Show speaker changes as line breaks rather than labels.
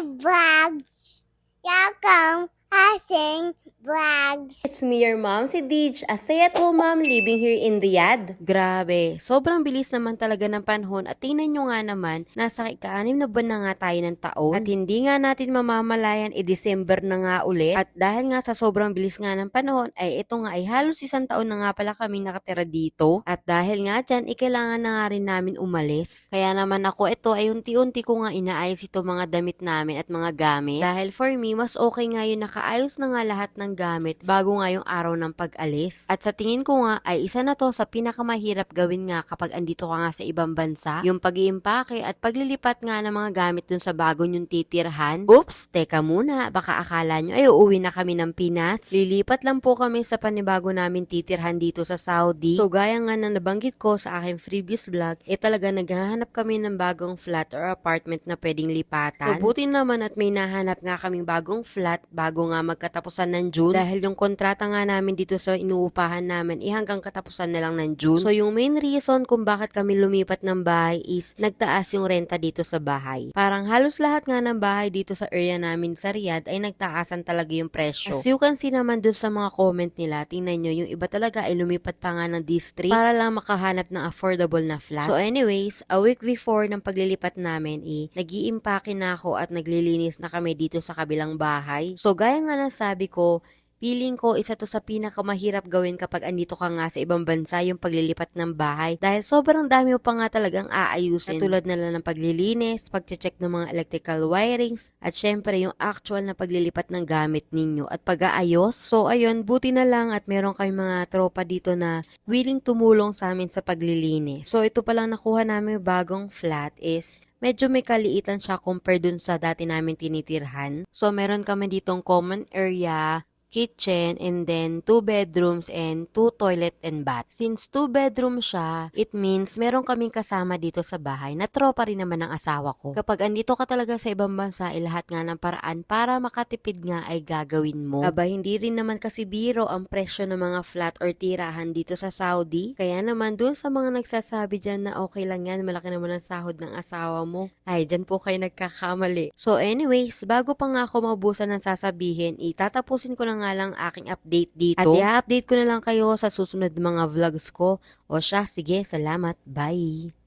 vlogs. Welcome, Hasing Vlogs.
It's me, your mom, si Dij, a stay-at-home mom living here in Riyadh. Grabe, sobrang bilis naman talaga ng panahon at tingnan nyo nga naman, nasa ika-6 na buwan na nga tayo ng taon at hindi nga natin mamamalayan December na nga ulit at dahil nga sa sobrang bilis nga ng panahon ay ito nga ay halos 1 taon na nga pala kami nakatira dito at dahil nga dyan, kailangan na nga rin namin umalis. Kaya naman ako ito ay unti-unti ko nga inaayos ito mga damit namin at mga gamit dahil for me, mas okay nga yun nakaayos na nga lahat ng gamit bago nga yung araw ng pag-alis. At sa tingin ko nga ay isa na to sa pinakamahirap gawin nga kapag andito ka nga sa ibang bansa, yung pag-iimpake at paglilipat nga ng mga gamit dun sa bago nyong titirhan. Oops, teka muna, baka akala nyo ay uuwi na kami ng Pinas. Lilipat lang po kami sa panibago namin titirhan dito sa Saudi. So gaya nga na nabanggit ko sa aking previous vlog, talaga naghahanap kami ng bagong flat or apartment na pwedeng lipatan. So buti naman at may nahanap nga kaming bagong flat bago nga magkatapusan ng June dahil yung kontrata nga namin dito sa inuupahan namin hanggang katapusan na lang ng June. So yung main reason kung bakit kami lumipat ng bahay is nagtaas yung renta dito sa bahay. Parang halos lahat nga ng bahay dito sa area namin sa Riyadh ay nagtaasan talaga yung presyo. As you can see naman dun sa mga comment nila, tingnan nyo yung iba talaga ay lumipat pa nga ng district para lang makahanap ng affordable na flat. So anyways, a week before ng paglilipat namin nag-iimpake na ako at naglilinis na kami dito sa kabilang bahay. So gaya nga ng sabi ko, feeling ko isa to sa pinakamahirap gawin kapag andito ka nga sa ibang bansa yung paglilipat ng bahay dahil sobrang dami mo pa nga talagang aayusin tulad na lang ng paglilinis, pagche-check ng mga electrical wirings at syempre yung actual na paglilipat ng gamit ninyo at pag-aayos. So ayun, buti na lang at meron kami mga tropa dito na willing tumulong sa amin sa paglilinis. So ito palang nakuha namin bagong flat is medyo may kaliitan siya compare dun sa dati namin tinitirhan. So meron kami ditong common area, kitchen, and then 2 bedrooms and 2 toilet and bath. Since 2 bedroom siya, it means meron kaming kasama dito sa bahay na tropa rin naman ng asawa ko. Kapag andito ka talaga sa ibang bansa, lahat nga ng paraan para makatipid nga ay gagawin mo. Aba, hindi rin naman kasi biro ang presyo ng mga flat or tirahan dito sa Saudi. Kaya naman dun sa mga nagsasabi dyan na okay lang yan, malaki naman ang sahod ng asawa mo, ay dyan po kayo nagkakamali. So anyways, bago pa nga ako maubusan ng sasabihin, itatapusin ko na nga lang aking update dito. At i-update ko na lang kayo sa susunod mga vlogs ko. O siya, sige, salamat. Bye!